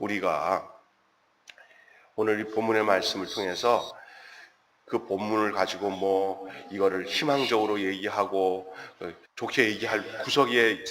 우리가 오늘 이 본문의 말씀을 통해서 그 본문을 가지고 이거를 희망적으로 얘기하고 좋게 얘기할 구석의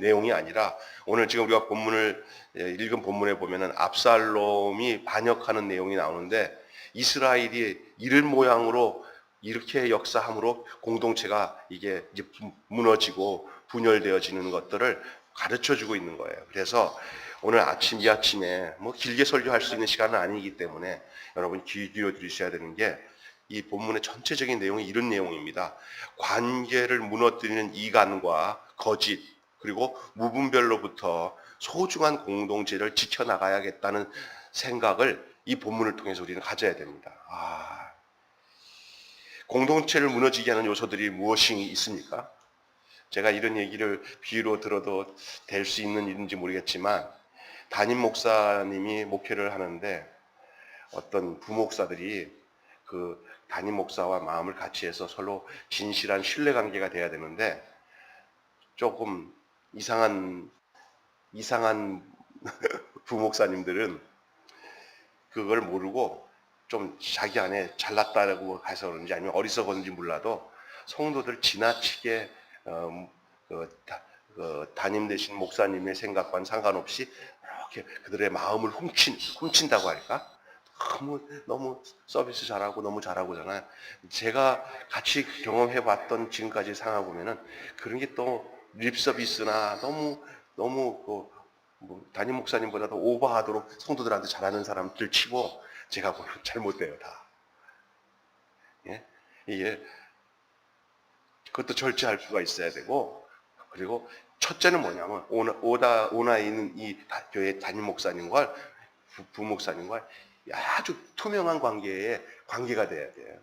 내용이 아니라, 오늘 지금 우리가 본문을 읽은 본문에 보면은 압살롬이 반역하는 내용이 나오는데, 이스라엘이 이런 모양으로 이렇게 역사함으로 공동체가 이게 이제 무너지고 분열되어지는 것들을 가르쳐주고 있는 거예요. 그래서 오늘 이 아침에 길게 설교할 수 있는 시간은 아니기 때문에 여러분 귀 기울여 들으셔야 되는 게, 이 본문의 전체적인 내용이 이런 내용입니다. 관계를 무너뜨리는 이간과 거짓, 그리고 무분별로부터 소중한 공동체를 지켜나가야겠다는 생각을 이 본문을 통해서 우리는 가져야 됩니다. 공동체를 무너지게 하는 요소들이 무엇이 있습니까? 제가 이런 얘기를 비유로 들어도 될 수 있는 일인지 모르겠지만, 담임 목사님이 목회를 하는데 어떤 부목사들이 그 담임 목사와 마음을 같이 해서 서로 진실한 신뢰 관계가 돼야 되는데, 조금 이상한 부목사님들은 그걸 모르고 좀 자기 안에 잘났다고 해서 그런지 아니면 어리석었는지 몰라도 성도들 지나치게 담임 되신 목사님의 생각과는 상관없이 이렇게 그들의 마음을 훔친다고 할까? 너무 서비스 잘하고 너무 잘하고 잖아요. 제가 같이 경험해봤던 지금까지 상황 보면은 그런 게 또 립서비스나 너무 담임 목사님보다도 오버하도록 성도들한테 잘하는 사람들 치고 제가 보면 잘못돼요, 다. 예? 이게 그것도 절제할 수가 있어야 되고, 그리고 첫째는 뭐냐면 오나에 있는 이 교회 담임 목사님과 부목사님과 아주 투명한 관계가 돼야 돼요.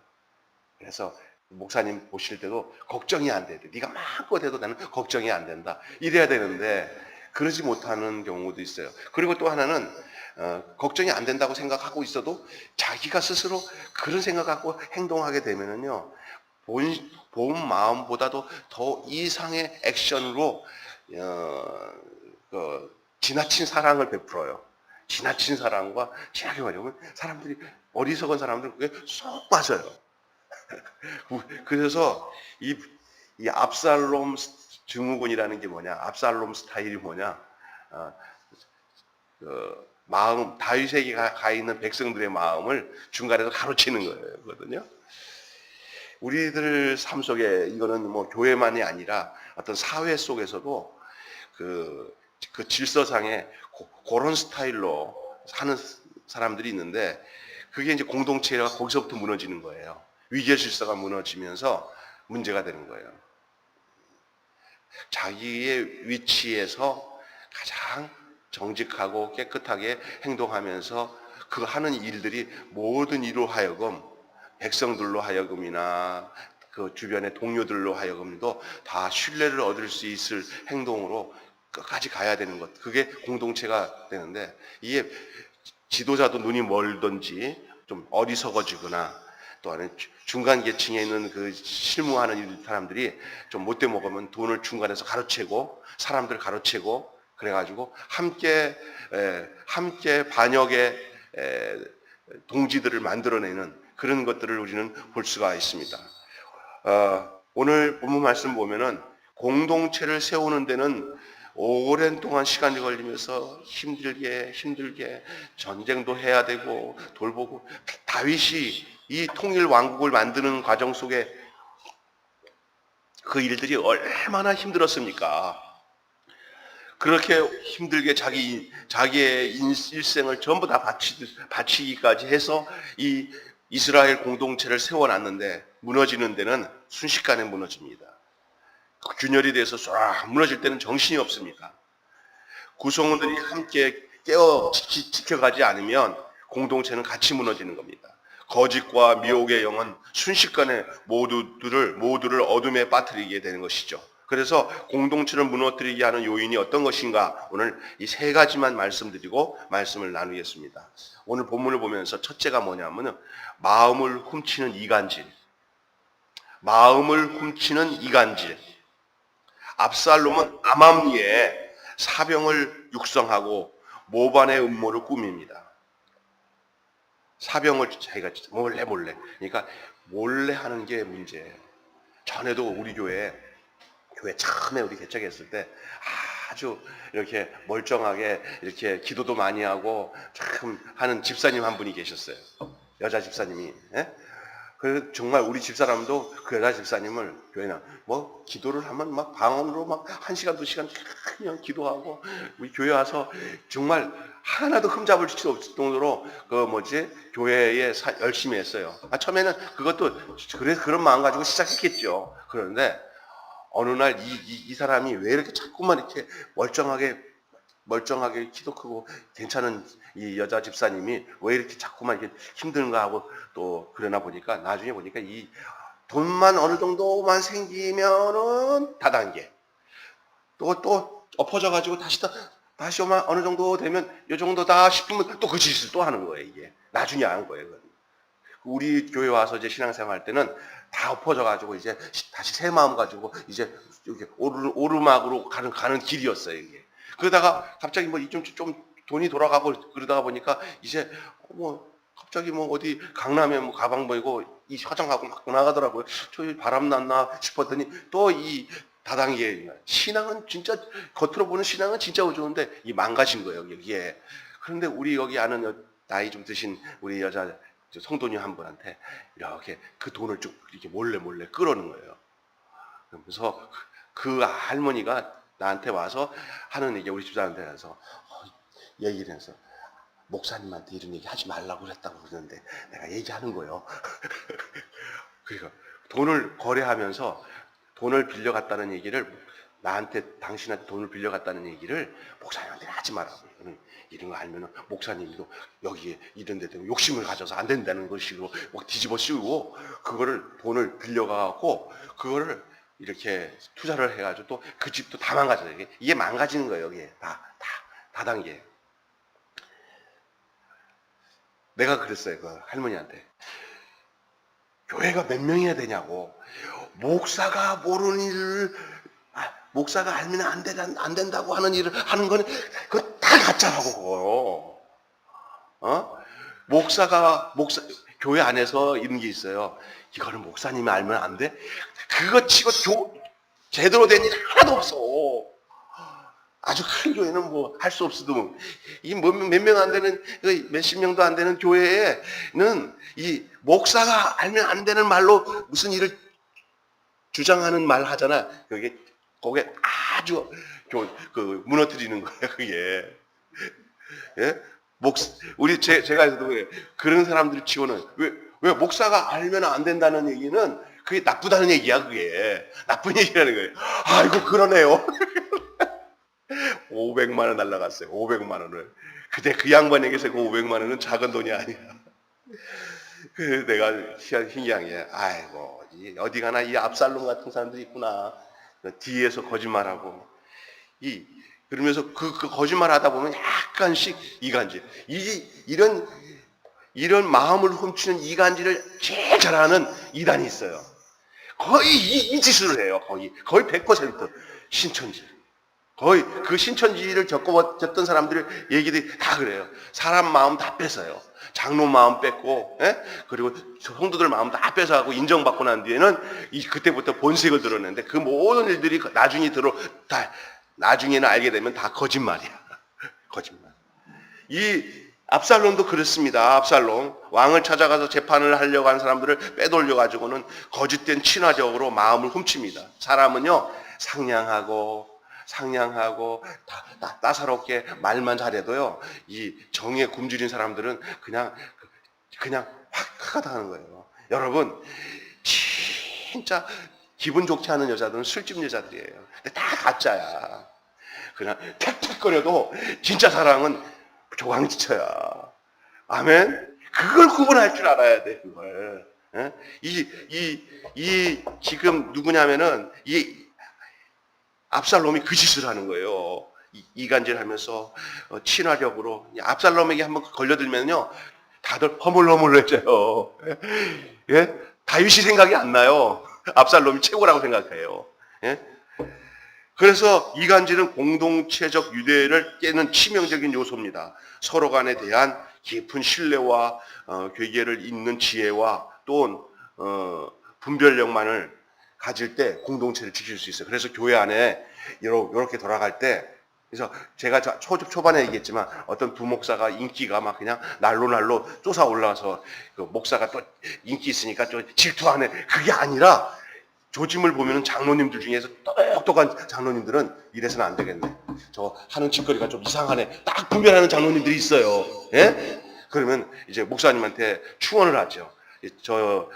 그래서 목사님 보실 때도 걱정이 안 돼야 돼. 네가 마음껏 해도 나는 걱정이 안 된다, 이래야 되는데 그러지 못하는 경우도 있어요. 그리고 또 하나는 걱정이 안 된다고 생각하고 있어도 자기가 스스로 그런 생각하고 행동하게 되면은요, 본 마음보다도 더 이상의 액션으로 지나친 사랑을 베풀어요. 지나친 사랑과 진하게 말하면 사람들이, 어리석은 사람들은 그게 쏙 빠져요. 그래서 이 압살롬 증후군이라는 게 뭐냐, 압살롬 스타일이 뭐냐, 마음, 다윗에게 가 있는 백성들의 마음을 중간에서 가로채는 거거든요. 우리들 삶 속에 이거는 교회만이 아니라 어떤 사회 속에서도 그 질서상에 그런 스타일로 사는 사람들이 있는데, 그게 이제 공동체가 거기서부터 무너지는 거예요. 위계 질서가 무너지면서 문제가 되는 거예요. 자기의 위치에서 가장 정직하고 깨끗하게 행동하면서 그 하는 일들이 모든 이로 하여금, 백성들로 하여금이나 그 주변의 동료들로 하여금도 다 신뢰를 얻을 수 있을 행동으로 끝까지 가야 되는 것, 그게 공동체가 되는데, 이게 지도자도 눈이 멀든지 좀 어리석어지거나, 또 아니면 중간 계층에 있는 그 실무하는 사람들이 좀 못돼 먹으면 돈을 중간에서 가로채고 사람들 가로채고 그래가지고 함께 반역의 동지들을 만들어내는 그런 것들을 우리는 볼 수가 있습니다. 오늘 본문 말씀 보면은 공동체를 세우는 데는 오랜 동안 시간이 걸리면서 힘들게 전쟁도 해야 되고 돌보고, 다윗이 이 통일 왕국을 만드는 과정 속에 그 일들이 얼마나 힘들었습니까? 그렇게 힘들게 자기의 일생을 전부 다 바치기까지 해서 이 이스라엘 공동체를 세워놨는데, 무너지는 데는 순식간에 무너집니다. 균열이 돼서 쫙 무너질 때는 정신이 없습니다. 구성원들이 함께 지켜가지 않으면 공동체는 같이 무너지는 겁니다. 거짓과 미혹의 영은 순식간에 모두를 어둠에 빠뜨리게 되는 것이죠. 그래서 공동체를 무너뜨리게 하는 요인이 어떤 것인가, 오늘 이 세 가지만 말씀드리고 말씀을 나누겠습니다. 오늘 본문을 보면서 첫째가 뭐냐면 마음을 훔치는 이간질. 압살롬은 암암리에 사병을 육성하고 모반의 음모를 꾸밉니다. 사병을 자기가 몰래 그러니까 몰래 하는 게 문제예요. 전에도 우리 교회 처음에 우리 개척했을 때 아주 이렇게 멀쩡하게 이렇게 기도도 많이 하고 참 하는 집사님 한 분이 계셨어요. 여자 집사님이. 예? 그래서 정말 우리 집사람도 그 여자 집사님을 교회나 뭐 기도를 하면 막 방언으로 막 1시간 2시간 그냥 기도하고 우리 교회 와서 정말 하나도 흠잡을 수 없을 정도로 교회에 열심히 했어요. 처음에는 그것도 그런 마음 가지고 시작했겠죠. 그런데 어느 날 이 사람이 왜 이렇게 자꾸만 이렇게 멀쩡하게 키도 크고 괜찮은 이 여자 집사님이 왜 이렇게 자꾸만 이렇게 힘든가 하고 또 그러나 보니까 나중에 보니까 이 돈만 어느 정도만 생기면은 다단계 또 엎어져 가지고 다시 어느 정도 되면 요 정도다 싶으면 또 그 짓을 또 하는 거예요. 이게 나중에 한 거예요. 우리 교회 와서 이제 신앙생활 할 때는 다 엎어져 가지고 이제 다시 새 마음 가지고 이제 이렇게 오르막으로 가는 길이었어요. 이게. 그러다가 갑자기 좀 돈이 돌아가고 그러다가 보니까 이제 갑자기 어디 강남에 가방 보이고 이 화장하고 막 나가더라고요. 저 바람 났나 싶었더니 또 이 다단계 신앙은 진짜 겉으로 보는 신앙은 진짜 좋은데 이 망가진 거예요. 여기에. 그런데 우리 여기 아는 나이 좀 드신 우리 여자 성도님 한 분한테 이렇게 그 돈을 쭉 이렇게 몰래 끌어오는 거예요. 그러면서 그 할머니가 나한테 와서 하는 얘기, 우리 집사람한테 가서 얘기를 해서 목사님한테 이런 얘기 하지 말라고 그랬다고 그러는데 내가 얘기하는 거예요. 그러니까 돈을 거래하면서 돈을 빌려갔다는 얘기를 당신한테 돈을 빌려갔다는 얘기를 목사님한테 하지 말라고. 이런 거 알면은 목사님도 여기에 이런 데 대고 욕심을 가져서 안 된다는 것식으로 막 뒤집어 씌우고 돈을 빌려가고 그거를 이렇게 투자를 해가지고 또 그 집도 다 망가져요. 이게 망가지는 거예요. 이게 다단계. 내가 그랬어요. 그 할머니한테. 교회가 몇 명이나 되냐고. 목사가 모르는 일을 목사가 알면 안 된다고 하는 일을 하는 거는 그거 다 가짜라고. 교회 안에서 이런 게 있어요. 이거는 목사님이 알면 안 돼? 그거 치고 제대로 된 일 하나도 없어. 아주 큰 교회는 할 수 없어도 이 몇 명 안 되는 몇십 명도 안 되는 교회에는 이 목사가 알면 안 되는 말로 무슨 일을 주장하는 말 하잖아. 거기에 아주 무너뜨리는 거예요. 그게. 예? 제가 해서도 그런 사람들 치고는 왜 목사가 알면 안 된다는 얘기는 그게 나쁘다는 얘기야. 그게 나쁜 얘기라는 거예요. 아이고 그러네요. 500만 원 날라갔어요. 500만 원을. 그때 그 양반에게서 그 500만 원은 작은 돈이 아니야. 그래서 내가 신기한 게 아이고 어디 가나 이 압살롬 같은 사람들이 있구나. 뒤에서 거짓말하고 그러면서 그 거짓말 하다 보면 약간씩 이간질. 이런 마음을 훔치는 이간질을 제일 잘하는 이단이 있어요. 거의 이 짓을 해요. 거의 100% 신천지. 거의 그 신천지를 겪었던 사람들의 얘기들이 다 그래요. 사람 마음 다 뺏어요. 장로 마음 뺏고, 그리고 성도들 마음 다 뺏어가고 인정받고 난 뒤에는 그때부터 본색을 드러내는데 그 모든 일들이 나중에는 알게 되면 다 거짓말이야. 거짓말. 이 압살롬도 그렇습니다. 압살롬 왕을 찾아가서 재판을 하려고 하는 사람들을 빼돌려 가지고는 거짓된 친화적으로 마음을 훔칩니다. 사람은요 상냥하고 따사롭게 말만 잘해도요 이 정에 굶주린 사람들은 그냥 확 당하는 거예요. 여러분 진짜 기분 좋게 하는 여자들은 술집 여자들이에요. 근데 다 가짜야. 그냥 택택거려도 진짜 사랑은 조강지처야. 아멘. 그걸 구분할 줄 알아야 돼. 그걸. 지금 누구냐면은 압살롬이 그 짓을 하는 거예요. 이간질하면서 친화력으로 압살롬에게 한번 걸려들면요 다들 허물허물해져요. 예? 다윗이 생각이 안 나요. 압살롬이 최고라고 생각해요. 예? 그래서 이간질은 공동체적 유대를 깨는 치명적인 요소입니다. 서로 간에 대한 깊은 신뢰와 괴계를 잇는 지혜와 또 분별력만을 가질 때 공동체를 지킬 수 있어요. 그래서 교회 안에 이렇게 돌아갈 때, 그래서 제가 초반에 얘기했지만 어떤 부목사가 인기가 막 그냥 날로 솟아 올라와서 그 목사가 또 인기 있으니까 좀 질투하네. 그게 아니라 조짐을 보면은 장로님들 중에서 똑똑한 장로님들은 이래서는 안 되겠네. 저 하는 짓거리가 좀 이상하네. 딱 분별하는 장로님들이 있어요. 예? 그러면 이제 목사님한테 충원을 하죠. 저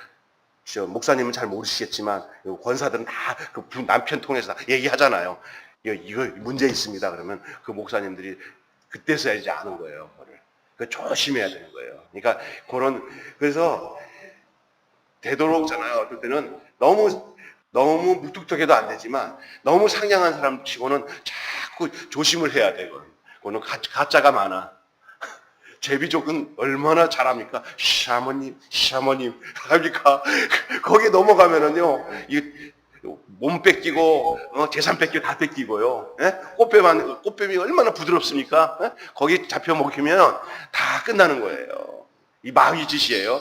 목사님은 잘 모르시겠지만 권사들은 다 그 남편 통해서 다 얘기하잖아요. 이거 문제 있습니다. 그러면 그 목사님들이 그때서야 이제 아는 거예요. 그걸 조심해야 되는 거예요. 그러니까 그래서 되도록잖아요. 어떨 때는 너무 무뚝뚝해도 안 되지만 너무 상냥한 사람 치고는 자꾸 조심을 해야 되거든. 그거는 가짜가 많아. 제비족은 얼마나 잘합니까? 샤머님 합니까? 거기에 넘어가면은요, 몸 뺏기고 재산 뺏기고 다 뺏기고요. 예? 꽃뱀이 얼마나 부드럽습니까? 예? 거기 잡혀 먹히면 다 끝나는 거예요. 이 마귀 짓이에요.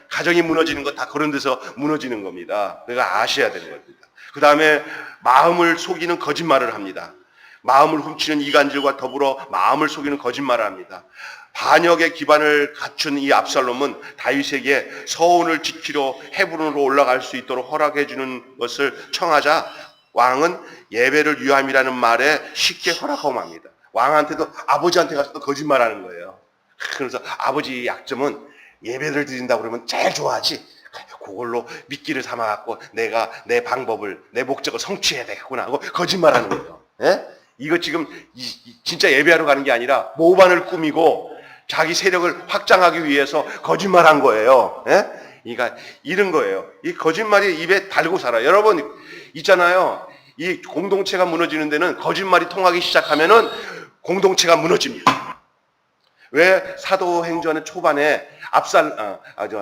가정이 무너지는 거 다 그런 데서 무너지는 겁니다. 그러니까 아셔야 되는 겁니다. 그 다음에 마음을 속이는 거짓말을 합니다. 마음을 훔치는 이간질과 더불어 마음을 속이는 거짓말을 합니다. 반역의 기반을 갖춘 이 압살롬은 다윗에게 서원을 지키려 헤브론으로 올라갈 수 있도록 허락해 주는 것을 청하자 왕은 예배를 위함이라는 말에 쉽게 허락하고 맙니다. 왕한테도 아버지한테 가서도 거짓말하는 거예요. 그래서 아버지 약점은 예배를 드린다고 그러면 제일 좋아하지. 그걸로 미끼를 삼아갖고 내가 내 방법을, 내 목적을 성취해야 되겠구나 하고 거짓말하는 거예요. 예? 이거 지금 진짜 예배하러 가는 게 아니라 모반을 꾸미고 자기 세력을 확장하기 위해서 거짓말한 거예요. 예? 그러니까 이런 거예요. 이 거짓말이 입에 달고 살아요. 여러분 있잖아요. 이 공동체가 무너지는 데는 거짓말이 통하기 시작하면은 공동체가 무너집니다. 왜 사도행전의 초반에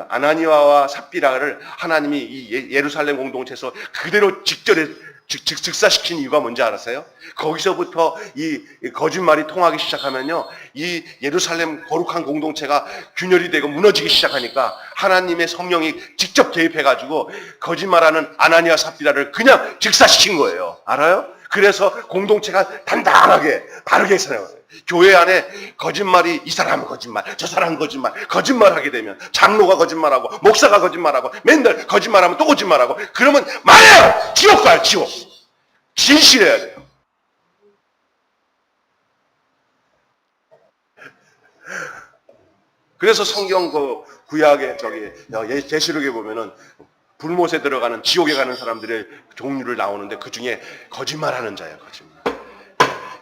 아나니아와 삽비라를 하나님이 이 예루살렘 공동체에서 그대로 즉사시킨 이유가 뭔지 알았어요? 거기서부터 이 거짓말이 통하기 시작하면요, 이 예루살렘 거룩한 공동체가 균열이 되고 무너지기 시작하니까 하나님의 성령이 직접 개입해가지고 거짓말하는 아나니아 삽비라를 그냥 즉사시킨 거예요. 알아요? 그래서 공동체가 단단하게 바르게 살아요. 교회 안에 거짓말이, 이 사람은 거짓말, 저 사람은 거짓말하게 되면 장로가 거짓말하고 목사가 거짓말하고 맨날 거짓말하면 또 거짓말하고 그러면 말이야! 지옥 가요, 지옥. 진실해야 돼요. 그래서 성경 구약의 계시록에 보면은 불못에 들어가는 지옥에 가는 사람들의 종류를 나오는데 그 중에 거짓말하는 자예요, 거짓말.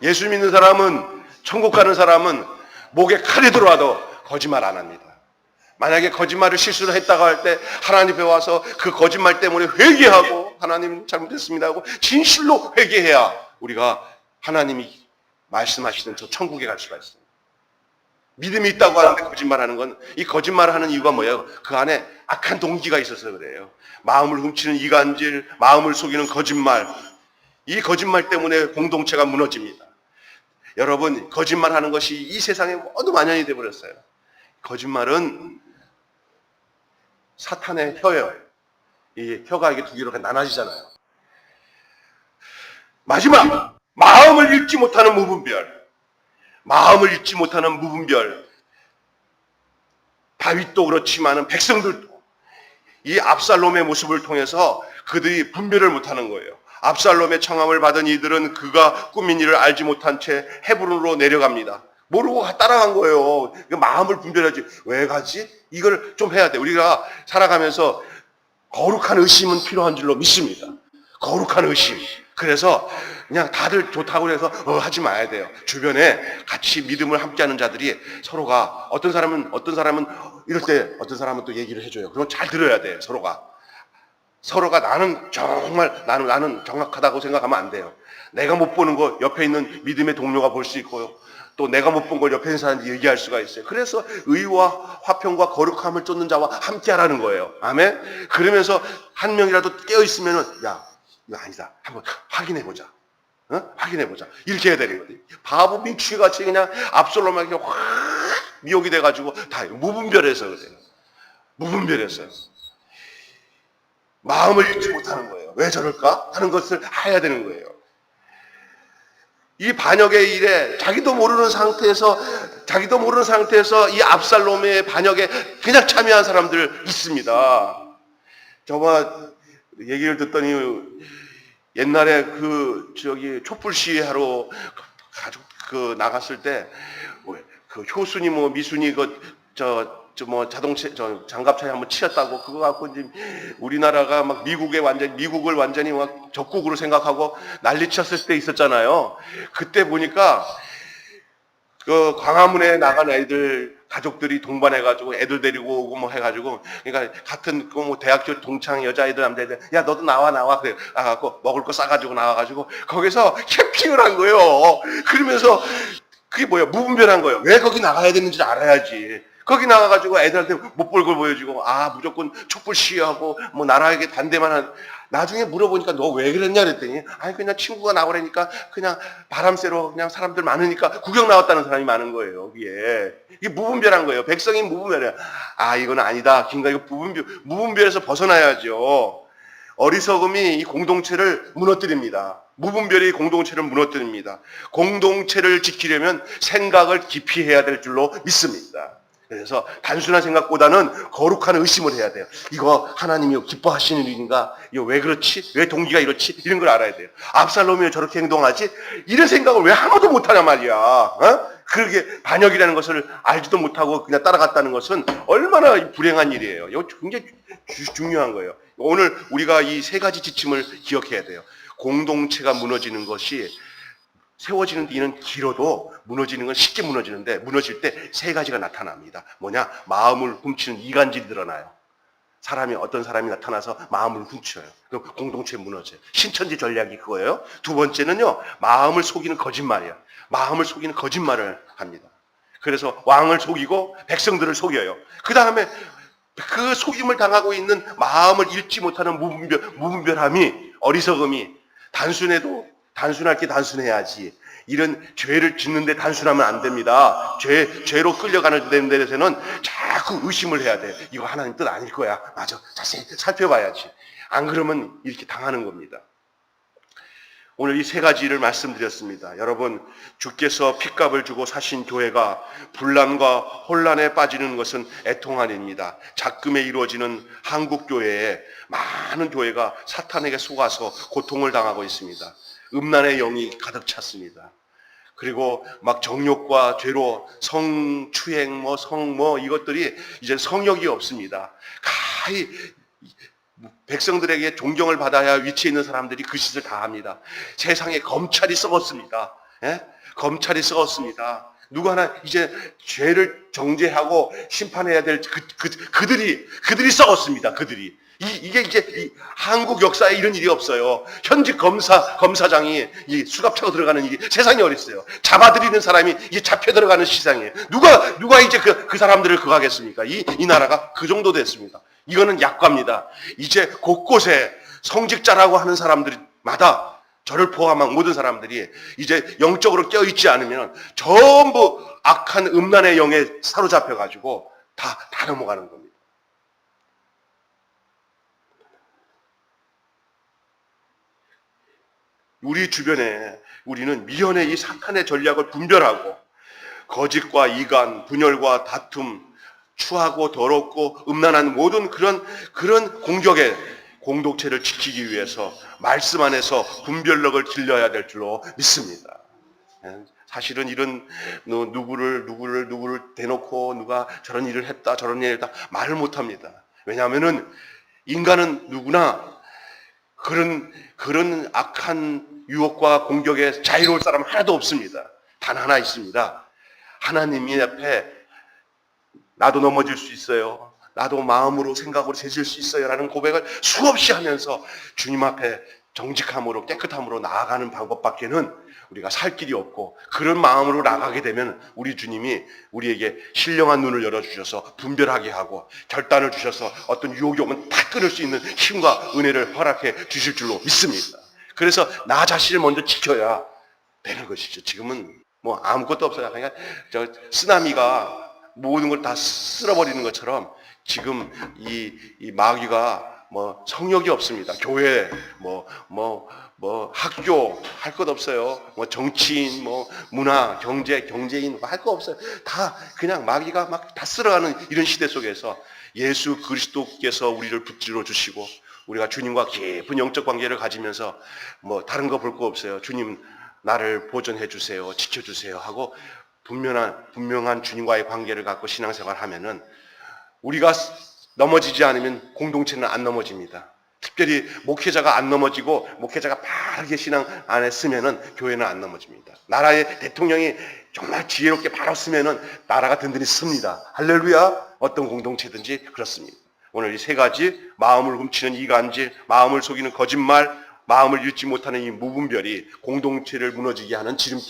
예수 믿는 사람은, 천국 가는 사람은 목에 칼이 들어와도 거짓말 안 합니다. 만약에 거짓말을 실수를 했다고 할 때 하나님 앞에 와서 그 거짓말 때문에 회개하고 하나님 잘못했습니다 하고 진실로 회개해야 우리가 하나님이 말씀하시는 저 천국에 갈 수가 있어요. 믿음이 있다고 하는데 거짓말하는 건, 이 거짓말하는 이유가 뭐예요? 그 안에 악한 동기가 있어서 그래요. 마음을 훔치는 이간질, 마음을 속이는 거짓말, 이 거짓말 때문에 공동체가 무너집니다. 여러분, 거짓말하는 것이 이 세상에 모두 만연이 되어버렸어요. 거짓말은 사탄의 혀예요. 이 혀가 이게 두 개로 나눠지잖아요. 마지막, 마음을 읽지 못하는 무분별. 마음을 읽지 못하는 무분별. 다윗도 그렇지만은 백성들도 이 압살롬의 모습을 통해서 그들이 분별을 못하는 거예요. 압살롬의 청함을 받은 이들은 그가 꾸민 일을 알지 못한 채 헤브론으로 내려갑니다. 모르고 따라간 거예요. 마음을 분별하지. 왜 가지? 이걸 좀 해야 돼. 우리가 살아가면서 거룩한 의심은 필요한 줄로 믿습니다. 거룩한 의심. 그래서 그냥 다들 좋다고 해서 하지 마야 돼요. 주변에 같이 믿음을 함께하는 자들이 서로가 어떤 사람은 이럴 때 어떤 사람은 또 얘기를 해줘요. 그럼 잘 들어야 돼요. 서로가 나는 정말 나는 정확하다고 생각하면 안 돼요. 내가 못 보는 거 옆에 있는 믿음의 동료가 볼 수 있고요. 또 내가 못 본 걸 옆에 있는 사람한테 얘기할 수가 있어요. 그래서 의와 화평과 거룩함을 쫓는 자와 함께하라는 거예요. 아멘. 그러면서 한 명이라도 깨어 있으면은 야, 이거 아니다. 한번 확인해 보자. 확인해보자. 이렇게 해야 되는 거지. 바보 민추같이 그냥 압살롬에게 확 미혹이 돼가지고 다 무분별해서 그래요. 무분별해서요. 마음을 읽지 못하는 거예요. 왜 저럴까 하는 것을 해야 되는 거예요. 이 반역의 일에 자기도 모르는 상태에서 이 압살롬의 반역에 그냥 참여한 사람들 있습니다. 저와 얘기를 듣더니 옛날에 촛불 시위하러 가지고 나갔을 때 그 효순이 뭐 미순이 자동차 장갑차에 한번 치였다고 그거 갖고 이제 우리나라가 막 미국을 완전히 막 적국으로 생각하고 난리쳤을 때 있었잖아요. 그때 보니까 그 광화문에 나간 애들 가족들이 동반해가지고 애들 데리고 오고 뭐 해가지고 그러니까 같은 그 뭐 대학교 동창 여자애들 남자애들 야 너도 나와 그래 나가고 먹을 거 싸가지고 나와가지고 거기서 캠핑을 한 거예요. 그러면서 그게 뭐야 무분별한 거예요. 왜 거기 나가야 되는지 알아야지. 거기 나가가지고 애들한테 못 볼 걸 보여주고 무조건 촛불 시위하고 뭐 나라에게 반대만 한. 나중에 물어보니까 너 왜 그랬냐 그랬더니 아니 그냥 친구가 나오라니까 그냥 바람 쐬러 그냥 사람들 많으니까 구경 나왔다는 사람이 많은 거예요. 이게 무분별한 거예요. 백성이 무분별해요. 이건 아니다. 이거 무분별에서 벗어나야죠. 어리석음이 이 공동체를 무너뜨립니다. 무분별이 공동체를 무너뜨립니다. 공동체를 지키려면 생각을 깊이 해야 될 줄로 믿습니다. 그래서 단순한 생각보다는 거룩한 의심을 해야 돼요. 이거 하나님이 기뻐하시는 일인가? 이거 왜 그렇지? 왜 동기가 이렇지? 이런 걸 알아야 돼요. 압살롬이 왜 저렇게 행동하지? 이런 생각을 왜 아무도 못하냐 말이야. 그렇게 반역이라는 것을 알지도 못하고 그냥 따라갔다는 것은 얼마나 불행한 일이에요. 이거 굉장히 중요한 거예요. 오늘 우리가 이 세 가지 지침을 기억해야 돼요. 공동체가 무너지는 것이 세워지는 데는 길어도 무너지는 건 쉽게 무너지는데 무너질 때 세 가지가 나타납니다. 뭐냐? 마음을 훔치는 이간질이 드러나요. 어떤 사람이 나타나서 마음을 훔쳐요. 그럼 공동체 무너져요. 신천지 전략이 그거예요. 두 번째는요. 마음을 속이는 거짓말이야. 마음을 속이는 거짓말을 합니다. 그래서 왕을 속이고 백성들을 속여요. 그 다음에 그 속임을 당하고 있는 마음을 읽지 못하는 무분별함이 어리석음이 단순할 게 단순해야지. 이런 죄를 짓는데 단순하면 안 됩니다. 죄로 끌려가는 데에서는 자꾸 의심을 해야 돼. 이거 하나님 뜻 아닐 거야. 맞아. 자세히 살펴봐야지. 안 그러면 이렇게 당하는 겁니다. 오늘 이 세 가지를 말씀드렸습니다. 여러분, 주께서 핏값을 주고 사신 교회가 분란과 혼란에 빠지는 것은 애통한 일입니다. 작금에 이루어지는 한국 교회에 많은 교회가 사탄에게 속아서 고통을 당하고 있습니다. 음란의 영이 가득 찼습니다. 그리고 막 정욕과 죄로 성추행, 이것들이 이제 성욕이 없습니다. 가히 백성들에게 존경을 받아야 위치에 있는 사람들이 그 짓을 다 합니다. 세상에 검찰이 썩었습니다. 검찰이 썩었습니다. 누구 하나 이제 죄를 정죄하고 심판해야 될 그들이 썩었습니다. 이게 이제 한국 역사에 이런 일이 없어요. 현직 검사장이 이 수갑 차고 들어가는 일이 세상에 어딨어요. 잡아들이는 사람이 이제 잡혀 들어가는 시장이에요. 누가 이제 그 사람들을 그거 하겠습니까? 이 나라가 그 정도 됐습니다. 이거는 약과입니다. 이제 곳곳에 성직자라고 하는 사람들마다 저를 포함한 모든 사람들이 이제 영적으로 껴있지 않으면 전부 악한 음란의 영에 사로잡혀가지고 다 넘어가는 겁니다. 우리 주변에 우리는 미련의 이 사탄의 전략을 분별하고 거짓과 이간, 분열과 다툼, 추하고 더럽고 음란한 모든 그런 공격에 공동체를 지키기 위해서 말씀 안에서 분별력을 길러야 될 줄로 믿습니다. 사실은 이런 누구를 대놓고 누가 저런 일을 했다 저런 일을 했다 말을 못합니다. 왜냐하면은 인간은 누구나 그런 악한 유혹과 공격에 자유로울 사람 하나도 없습니다. 단 하나 있습니다. 하나님이 앞에 나도 넘어질 수 있어요. 나도 마음으로 생각으로 재질 수 있어요. 라는 고백을 수없이 하면서 주님 앞에 정직함으로 깨끗함으로 나아가는 방법밖에는 우리가 살 길이 없고 그런 마음으로 나가게 되면 우리 주님이 우리에게 신령한 눈을 열어주셔서 분별하게 하고 결단을 주셔서 어떤 유혹이 오면 다 끊을 수 있는 힘과 은혜를 허락해 주실 줄로 믿습니다. 그래서 나 자신을 먼저 지켜야 되는 것이죠. 지금은 뭐 아무것도 없어요. 그러니까 저 쓰나미가 모든 걸 다 쓸어버리는 것처럼 지금 이 마귀가 뭐 성역이 없습니다. 교회, 학교 할 것 없어요. 뭐 정치인, 뭐 문화, 경제인 할 거 없어요. 다 그냥 마귀가 막 다 쓸어가는 이런 시대 속에서 예수 그리스도께서 우리를 붙들어 주시고 우리가 주님과 깊은 영적 관계를 가지면서 뭐 다른 거 볼 거 없어요. 주님 나를 보존해 주세요, 지켜 주세요 하고 분명한 주님과의 관계를 갖고 신앙생활을 하면은 우리가 넘어지지 않으면 공동체는 안 넘어집니다. 특별히 목회자가 안 넘어지고 목회자가 바르게 신앙 안에 쓰면은 교회는 안 넘어집니다. 나라의 대통령이 정말 지혜롭게 바로 쓰면은 나라가 든든히 씁니다. 할렐루야. 어떤 공동체든지 그렇습니다. 오늘 이 세 가지 마음을 훔치는 이간질, 마음을 속이는 거짓말, 마음을 잃지 못하는 이 무분별이 공동체를 무너지게 하는 지름길.